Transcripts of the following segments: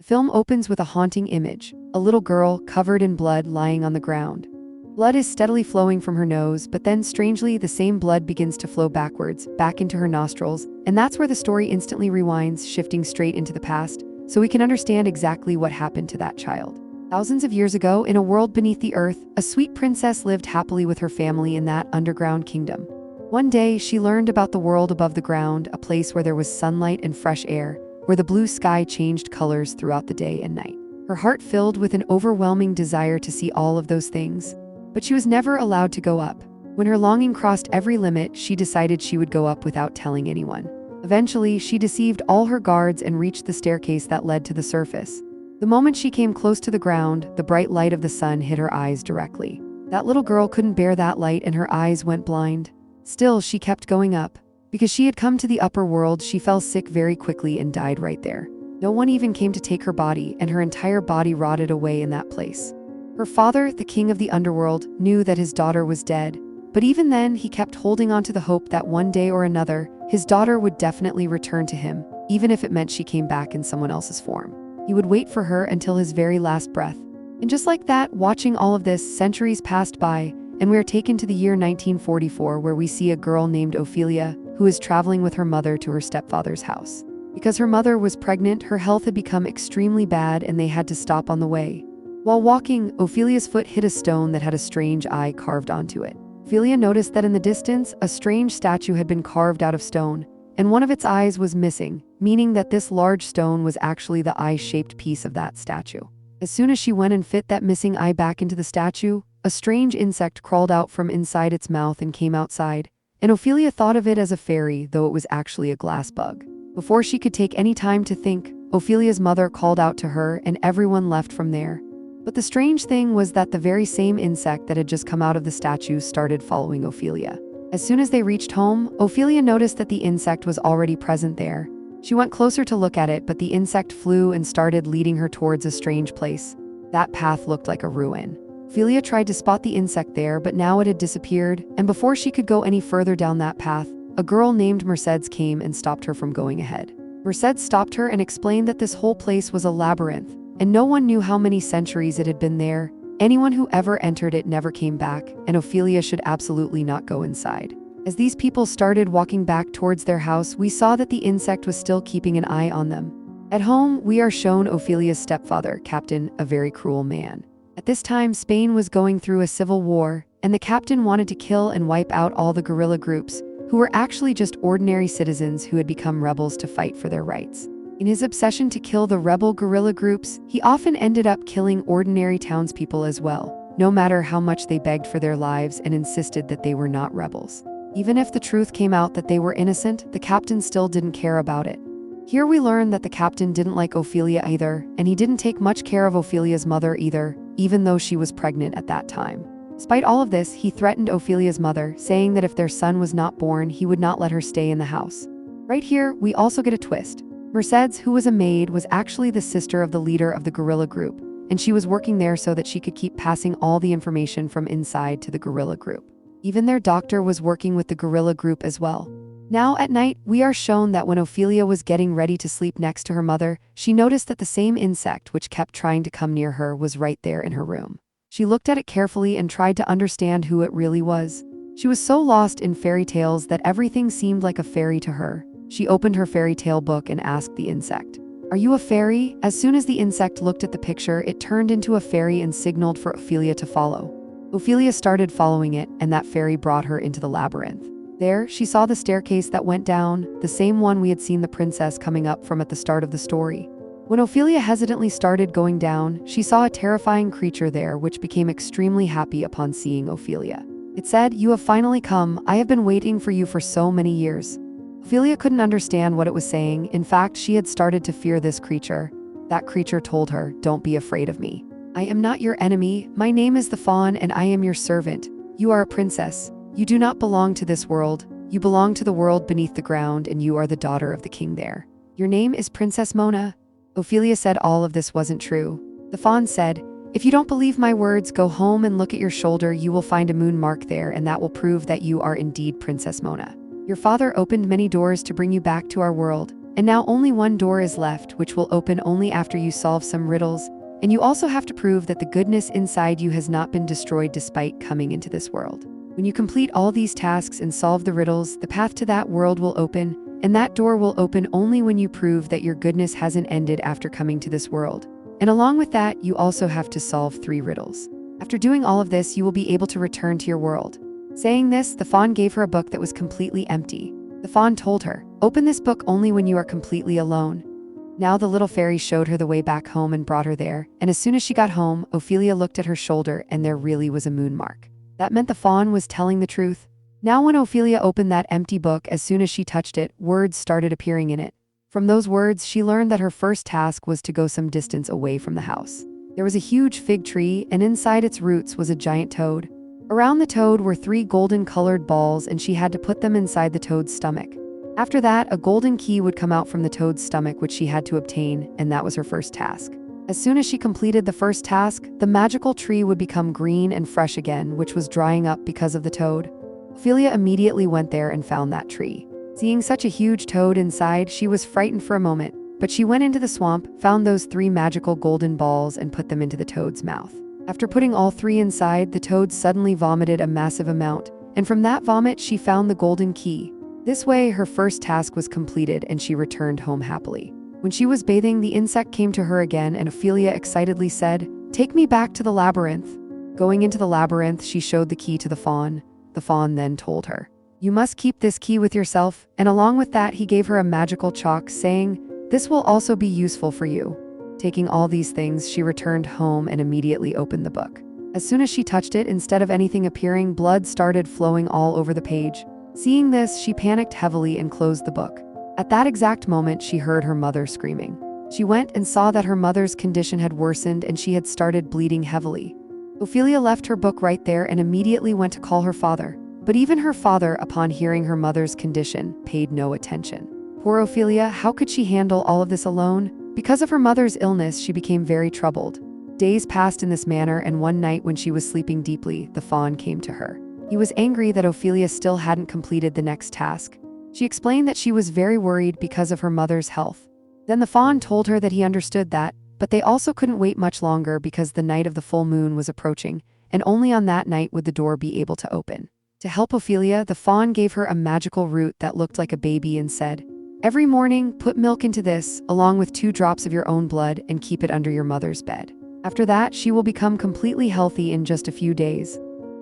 The film opens with a haunting image, a little girl covered in blood lying on the ground. Blood is steadily flowing from her nose, but then strangely the same blood begins to flow backwards, back into her nostrils, and that's where the story instantly rewinds, shifting straight into the past, so we can understand exactly what happened to that child. Thousands of years ago, in a world beneath the earth, a sweet princess lived happily with her family in that underground kingdom. One day, she learned about the world above the ground, a place where there was sunlight and fresh air, where the blue sky changed colors throughout the day and night. Her heart filled with an overwhelming desire to see all of those things. But she was never allowed to go up. When her longing crossed every limit, she decided she would go up without telling anyone. Eventually, she deceived all her guards and reached the staircase that led to the surface. The moment she came close to the ground, the bright light of the sun hit her eyes directly. That little girl couldn't bear that light and her eyes went blind. Still, she kept going up. Because she had come to the upper world, she fell sick very quickly and died right there. No one even came to take her body, and her entire body rotted away in that place. Her father, the king of the underworld, knew that his daughter was dead, but even then he kept holding on to the hope that one day or another, his daughter would definitely return to him, even if it meant she came back in someone else's form. He would wait for her until his very last breath. And just like that, watching all of this, centuries passed by, and we are taken to the year 1944, where we see a girl named Ofelia, who is traveling with her mother to her stepfather's house. Because her mother was pregnant, her health had become extremely bad and they had to stop on the way. While walking, Ophelia's foot hit a stone that had a strange eye carved onto it. Ophelia noticed that in the distance, a strange statue had been carved out of stone, and one of its eyes was missing, meaning that this large stone was actually the eye-shaped piece of that statue. As soon as she went and fit that missing eye back into the statue, a strange insect crawled out from inside its mouth and came outside, and Ofelia thought of it as a fairy, though it was actually a glass bug. Before she could take any time to think, Ophelia's mother called out to her and everyone left from there. But the strange thing was that the very same insect that had just come out of the statue started following Ofelia. As soon as they reached home, Ofelia noticed that the insect was already present there. She went closer to look at it, but the insect flew and started leading her towards a strange place. That path looked like a ruin. Ofelia tried to spot the insect there, but now it had disappeared, and before she could go any further down that path, a girl named Mercedes came and stopped her from going ahead. Mercedes stopped her and explained that this whole place was a labyrinth, and no one knew how many centuries it had been there. Anyone who ever entered it never came back, and Ofelia should absolutely not go inside. As these people started walking back towards their house, we saw that the insect was still keeping an eye on them. At home, we are shown Ophelia's stepfather, Captain, a very cruel man. At this time, Spain was going through a civil war, and the captain wanted to kill and wipe out all the guerrilla groups, who were actually just ordinary citizens who had become rebels to fight for their rights. In his obsession to kill the rebel guerrilla groups, he often ended up killing ordinary townspeople as well, no matter how much they begged for their lives and insisted that they were not rebels. Even if the truth came out that they were innocent, the captain still didn't care about it. Here we learn that the captain didn't like Ofelia either, and he didn't take much care of Ophelia's mother either, even though she was pregnant at that time. Despite all of this, he threatened Ophelia's mother, saying that if their son was not born, he would not let her stay in the house. Right here, we also get a twist. Mercedes, who was a maid, was actually the sister of the leader of the guerrilla group, and she was working there so that she could keep passing all the information from inside to the guerrilla group. Even their doctor was working with the guerrilla group as well. Now at night, we are shown that when Ofelia was getting ready to sleep next to her mother, she noticed that the same insect which kept trying to come near her was right there in her room. She looked at it carefully and tried to understand who it really was. She was so lost in fairy tales that everything seemed like a fairy to her. She opened her fairy tale book and asked the insect, "Are you a fairy?" As soon as the insect looked at the picture, it turned into a fairy and signaled for Ofelia to follow. Ofelia started following it, and that fairy brought her into the labyrinth. There, she saw the staircase that went down, the same one we had seen the princess coming up from at the start of the story. When Ofelia hesitantly started going down, she saw a terrifying creature there which became extremely happy upon seeing Ofelia. It said, "You have finally come. I have been waiting for you for so many years." Ofelia couldn't understand what it was saying. In fact, she had started to fear this creature. That creature told her, "Don't be afraid of me. I am not your enemy. My name is the Faun and I am your servant. You are a princess. You do not belong to this world. You belong to the world beneath the ground and you are the daughter of the king there. Your name is Princess Moanna." Ofelia said all of this wasn't true. The Faun said, "If you don't believe my words, go home and look at your shoulder. You will find a moon mark there and that will prove that you are indeed Princess Moanna. Your father opened many doors to bring you back to our world. and now only one door is left, which will open only after you solve some riddles, and you also have to prove that the goodness inside you has not been destroyed despite coming into this world. When you complete all these tasks and solve the riddles, the path to that world will open, and that door will open only when you prove that your goodness hasn't ended after coming to this world. And along with that, you also have to solve 3 riddles. After doing all of this, you will be able to return to your world. Saying this, the faun gave her a book that was completely empty. The faun told her, "Open this book only when you are completely alone." Now the little fairy showed her the way back home and brought her there, and as soon as she got home, Ofelia looked at her shoulder and there really was a moon mark. That meant the faun was telling the truth. Now when Ofelia opened that empty book, as soon as she touched it, words started appearing in it. From those words, she learned that her first task was to go some distance away from the house. There was a huge fig tree, and inside its roots was a giant toad. Around the toad were 3 golden-colored balls, and she had to put them inside the toad's stomach. After that, a golden key would come out from the toad's stomach, which she had to obtain, and that was her first task. As soon as she completed the first task, the magical tree would become green and fresh again, which was drying up because of the toad. Ofelia immediately went there and found that tree. Seeing such a huge toad inside, she was frightened for a moment, but she went into the swamp, found those 3 magical golden balls, and put them into the toad's mouth. After putting all 3 inside, the toad suddenly vomited a massive amount, and from that vomit, she found the golden key. This way, her first task was completed and she returned home happily. When she was bathing, the insect came to her again, and Ofelia excitedly said, "Take me back to the labyrinth." Going into the labyrinth, she showed the key to the faun. The faun then told her, "You must keep this key with yourself," and along with that, he gave her a magical chalk, saying, "This will also be useful for you." Taking all these things, she returned home and immediately opened the book. As soon as she touched it, instead of anything appearing, blood started flowing all over the page. Seeing this, she panicked heavily and closed the book. At that exact moment, she heard her mother screaming. She went and saw that her mother's condition had worsened and she had started bleeding heavily. Ofelia left her book right there and immediately went to call her father. But even her father, upon hearing her mother's condition, paid no attention. Poor Ofelia, how could she handle all of this alone? Because of her mother's illness, she became very troubled. Days passed in this manner, and one night when she was sleeping deeply, the faun came to her. He was angry that Ofelia still hadn't completed the next task. She explained that she was very worried because of her mother's health. Then the faun told her that he understood that, but they also couldn't wait much longer because the night of the full moon was approaching, and only on that night would the door be able to open. To help Ofelia, the faun gave her a magical root that looked like a baby and said, "Every morning, put milk into this, along with 2 drops of your own blood, and keep it under your mother's bed. After that, she will become completely healthy in just a few days."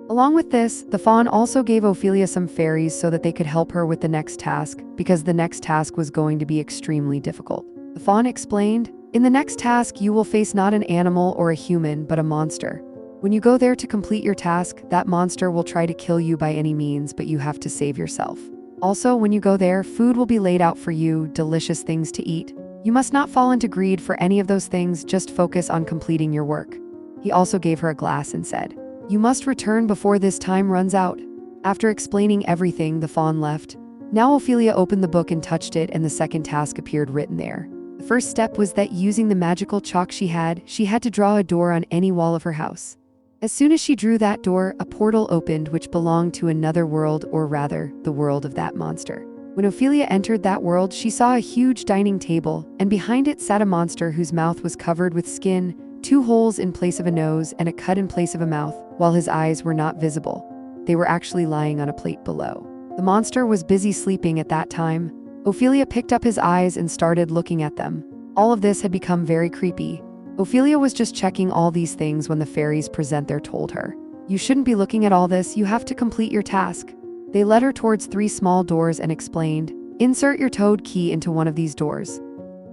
Along with this, the faun also gave Ofelia some fairies so that they could help her with the next task, because the next task was going to be extremely difficult. The faun explained, "In the next task, you will face not an animal or a human, but a monster. When you go there to complete your task, that monster will try to kill you by any means, but you have to save yourself. Also, when you go there, food will be laid out for you, delicious things to eat. You must not fall into greed for any of those things, just focus on completing your work." He also gave her a glass and said, "You must return before this time runs out." After explaining everything, the faun left. Now Ofelia opened the book and touched it, and the second task appeared written there. The first step was that using the magical chalk she had to draw a door on any wall of her house. As soon as she drew that door, a portal opened which belonged to another world, or rather, the world of that monster. When Ofelia entered that world, she saw a huge dining table, and behind it sat a monster whose mouth was covered with skin, 2 holes in place of a nose, and a cut in place of a mouth, while his eyes were not visible. They were actually lying on a plate below. The monster was busy sleeping at that time. Ofelia picked up his eyes and started looking at them. All of this had become very creepy. Ofelia was just checking all these things when the fairies present there told her, "You shouldn't be looking at all this, you have to complete your task." They led her towards 3 small doors and explained, "Insert your toad key into one of these doors."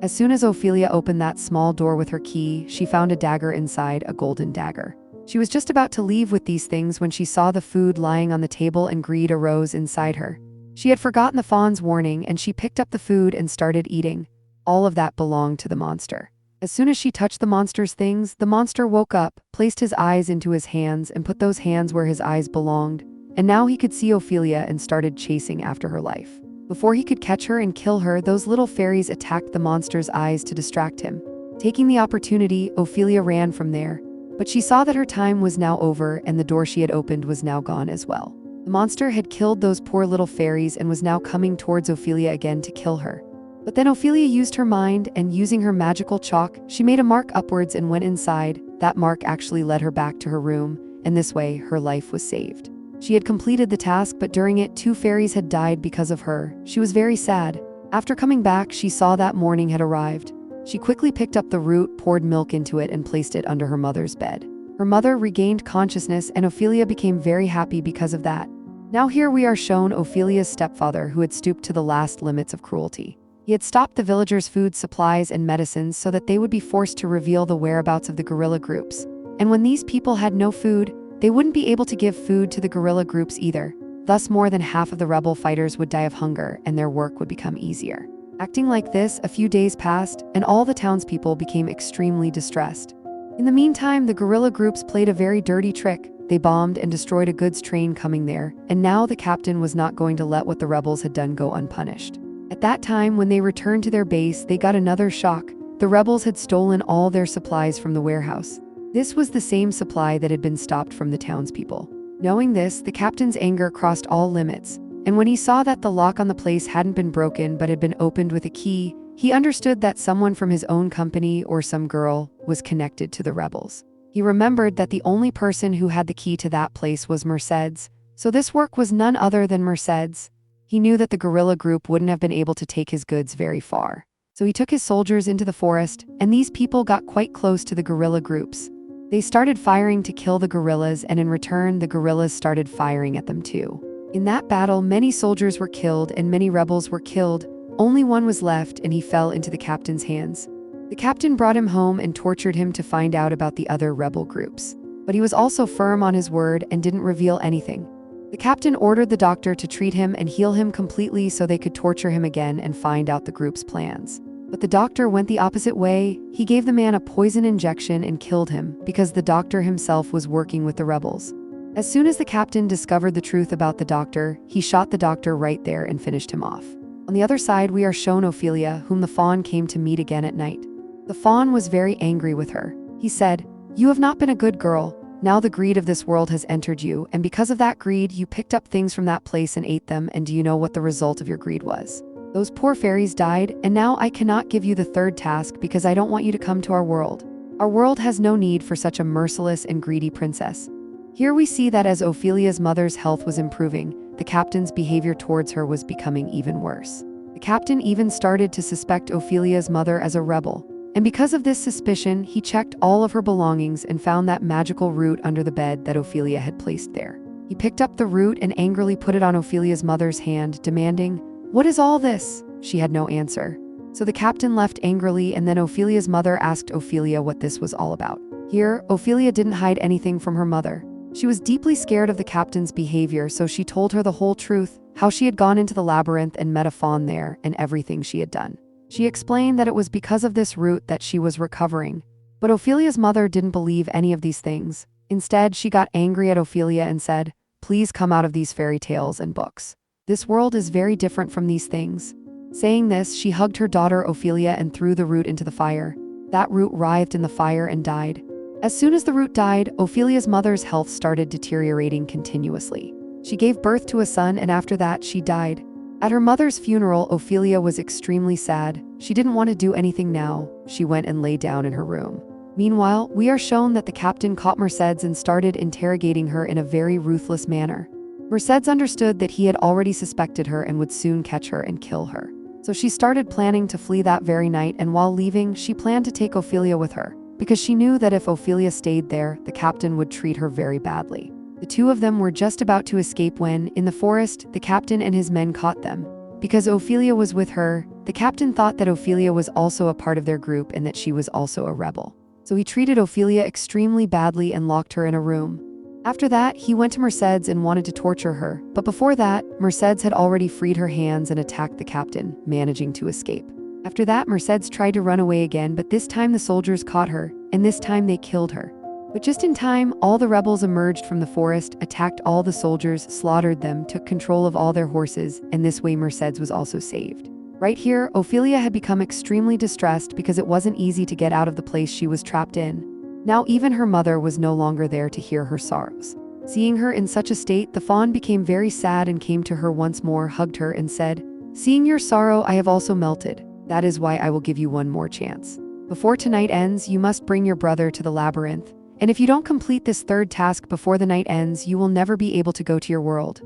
As soon as Ofelia opened that small door with her key, she found a dagger inside, a golden dagger. She was just about to leave with these things when she saw the food lying on the table and greed arose inside her. She had forgotten the faun's warning and she picked up the food and started eating. All of that belonged to the monster. As soon as she touched the monster's things, the monster woke up, placed his eyes into his hands, and put those hands where his eyes belonged. And now he could see Ofelia and started chasing after her life. Before he could catch her and kill her, those little fairies attacked the monster's eyes to distract him. Taking the opportunity, Ofelia ran from there. But she saw that her time was now over and the door she had opened was now gone as well. The monster had killed those poor little fairies and was now coming towards Ofelia again to kill her. But then Ofelia used her mind, and using her magical chalk, she made a mark upwards and went inside. That mark actually led her back to her room, and this way, her life was saved. She had completed the task, but during it, 2 fairies had died because of her. She was very sad. After coming back, she saw that morning had arrived. She quickly picked up the root, poured milk into it, and placed it under her mother's bed. Her mother regained consciousness, and Ofelia became very happy because of that. Now here we are shown Ophelia's stepfather, who had stooped to the last limits of cruelty. He had stopped the villagers' food supplies and medicines so that they would be forced to reveal the whereabouts of the guerrilla groups. And when these people had no food, they wouldn't be able to give food to the guerrilla groups either. Thus, more than half of the rebel fighters would die of hunger, and their work would become easier. Acting like this, a few days passed, and all the townspeople became extremely distressed. In the meantime, the guerrilla groups played a very dirty trick. They bombed and destroyed a goods train coming there, and now the captain was not going to let what the rebels had done go unpunished. At that time, when they returned to their base, they got another shock. The rebels had stolen all their supplies from the warehouse. This was the same supply that had been stopped from the townspeople. Knowing this, the captain's anger crossed all limits, and when he saw that the lock on the place hadn't been broken but had been opened with a key, he understood that someone from his own company or some girl was connected to the rebels. He remembered that the only person who had the key to that place was Mercedes, so this work was none other than Mercedes. He knew that the guerrilla group wouldn't have been able to take his goods very far. So he took his soldiers into the forest, and these people got quite close to the guerrilla groups. They started firing to kill the guerrillas, and in return, the guerrillas started firing at them too. In that battle, many soldiers were killed and many rebels were killed. Only one was left, and he fell into the captain's hands. The captain brought him home and tortured him to find out about the other rebel groups. But he was also firm on his word and didn't reveal anything. The captain ordered the doctor to treat him and heal him completely so they could torture him again and find out the group's plans. But the doctor went the opposite way. He gave the man a poison injection and killed him because the doctor himself was working with the rebels. As soon as the captain discovered the truth about the doctor, he shot the doctor right there and finished him off. On the other side, we are shown Ofelia, whom the Faun came to meet again at night. The Faun was very angry with her. He said, "You have not been a good girl. Now the greed of this world has entered you, and because of that greed, you picked up things from that place and ate them, and do you know what the result of your greed was? Those poor fairies died, and now I cannot give you the third task because I don't want you to come to our world. Our world has no need for such a merciless and greedy princess." Here we see that as Ophelia's mother's health was improving, the captain's behavior towards her was becoming even worse. The captain even started to suspect Ophelia's mother as a rebel. And because of this suspicion, he checked all of her belongings and found that magical root under the bed that Ofelia had placed there. He picked up the root and angrily put it on Ophelia's mother's hand, demanding, "What is all this?" She had no answer. So the captain left angrily, and then Ophelia's mother asked Ofelia what this was all about. Here, Ofelia didn't hide anything from her mother. She was deeply scared of the captain's behavior, so she told her the whole truth, how she had gone into the labyrinth and met a faun there, and everything she had done. She explained that it was because of this root that she was recovering. But Ophelia's mother didn't believe any of these things. Instead, she got angry at Ofelia and said, "Please come out of these fairy tales and books. This world is very different from these things." Saying this, she hugged her daughter Ofelia and threw the root into the fire. That root writhed in the fire and died. As soon as the root died, Ophelia's mother's health started deteriorating continuously. She gave birth to a son, and after that, she died. At her mother's funeral, Ofelia was extremely sad. She didn't want to do anything now. She went and lay down in her room. Meanwhile, we are shown that the captain caught Mercedes and started interrogating her in a very ruthless manner. Mercedes understood that he had already suspected her and would soon catch her and kill her. So she started planning to flee that very night, and while leaving, she planned to take Ofelia with her, because she knew that if Ofelia stayed there, the captain would treat her very badly. The two of them were just about to escape when, in the forest, the captain and his men caught them. Because Ofelia was with her, the captain thought that Ofelia was also a part of their group and that she was also a rebel. So he treated Ofelia extremely badly and locked her in a room. After that, he went to Mercedes and wanted to torture her, but before that, Mercedes had already freed her hands and attacked the captain, managing to escape. After that, Mercedes tried to run away again, but this time the soldiers caught her, and this time they killed her. But just in time, all the rebels emerged from the forest, attacked all the soldiers, slaughtered them, took control of all their horses, and this way Mercedes was also saved. Right here, Ofelia had become extremely distressed because it wasn't easy to get out of the place she was trapped in. Now even her mother was no longer there to hear her sorrows. Seeing her in such a state, the faun became very sad and came to her once more, hugged her, and said, "Seeing your sorrow, I have also melted. That is why I will give you one more chance. Before tonight ends, you must bring your brother to the labyrinth. And if you don't complete this third task before the night ends, you will never be able to go to your world.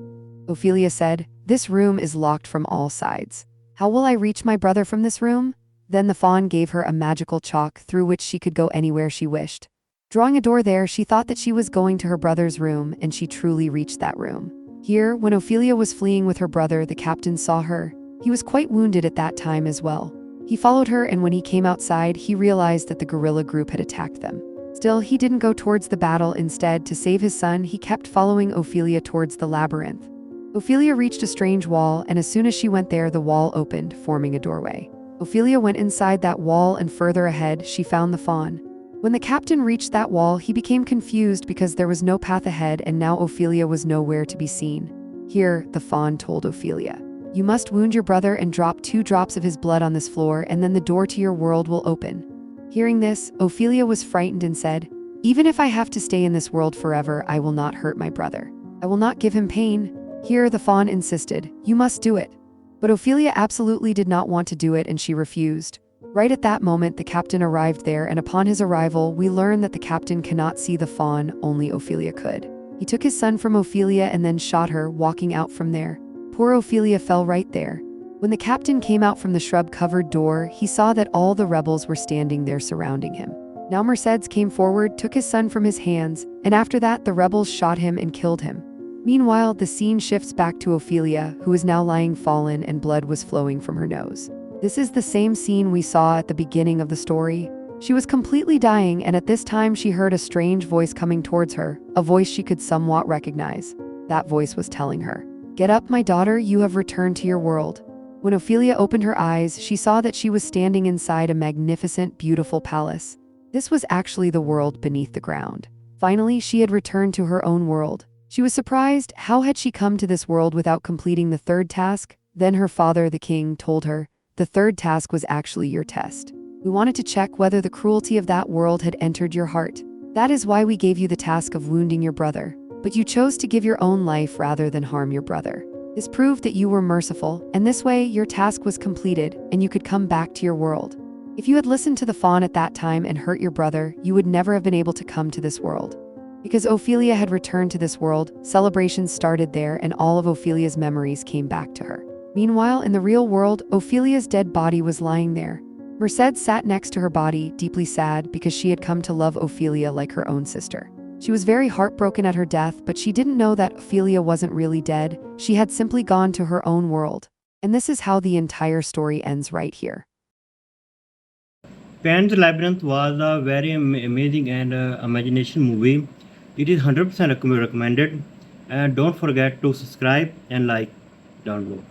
Ofelia said, "This room is locked from all sides. How will I reach my brother from this room?" Then the faun gave her a magical chalk through which she could go anywhere she wished. Drawing a door there, she thought that she was going to her brother's room, and she truly reached that room. Here, when Ofelia was fleeing with her brother, the captain saw her. He was quite wounded at that time as well. He followed her, and when he came outside, he realized that the guerrilla group had attacked them. Still, he didn't go towards the battle. Instead, to save his son, he kept following Ofelia towards the labyrinth. Ofelia reached a strange wall, and as soon as she went there, the wall opened, forming a doorway. Ofelia went inside that wall, and further ahead, she found the faun. When the captain reached that wall, he became confused because there was no path ahead, and now Ofelia was nowhere to be seen. Here, the faun told Ofelia, "You must wound your brother and drop 2 drops of his blood on this floor, and then the door to your world will open." Hearing this, Ofelia was frightened and said, "Even if I have to stay in this world forever, I will not hurt my brother. I will not give him pain." Here, the faun insisted, "You must do it." But Ofelia absolutely did not want to do it, and she refused. Right at that moment, the captain arrived there, and upon his arrival, we learn that the captain cannot see the faun, only Ofelia could. He took his son from Ofelia and then shot her, walking out from there. Poor Ofelia fell right there. When the captain came out from the shrub-covered door, he saw that all the rebels were standing there surrounding him. Now Mercedes came forward, took his son from his hands, and after that the rebels shot him and killed him. Meanwhile, the scene shifts back to Ofelia, who is now lying fallen and blood was flowing from her nose. This is the same scene we saw at the beginning of the story. She was completely dying, and at this time she heard a strange voice coming towards her, a voice she could somewhat recognize. That voice was telling her, "Get up, my daughter, you have returned to your world." When Ofelia opened her eyes, she saw that she was standing inside a magnificent, beautiful palace. This was actually the world beneath the ground. Finally, she had returned to her own world. She was surprised. How had she come to this world without completing the third task? Then her father, the king, told her, "The third task was actually your test. We wanted to check whether the cruelty of that world had entered your heart. That is why we gave you the task of wounding your brother. But you chose to give your own life rather than harm your brother. This proved that you were merciful, and this way your task was completed, and you could come back to your world. If you had listened to the faun at that time and hurt your brother, you would never have been able to come to this world." Because Ofelia had returned to this world, celebrations started there, and all of Ophelia's memories came back to her. Meanwhile, in the real world, Ophelia's dead body was lying there. Mercedes sat next to her body, deeply sad because she had come to love Ofelia like her own sister. She was very heartbroken at her death, but she didn't know that Ofelia wasn't really dead. She had simply gone to her own world. And this is how the entire story ends right here. Pan's Labyrinth was a very amazing and imagination movie. It is 100% recommended. And don't forget to subscribe and like down below.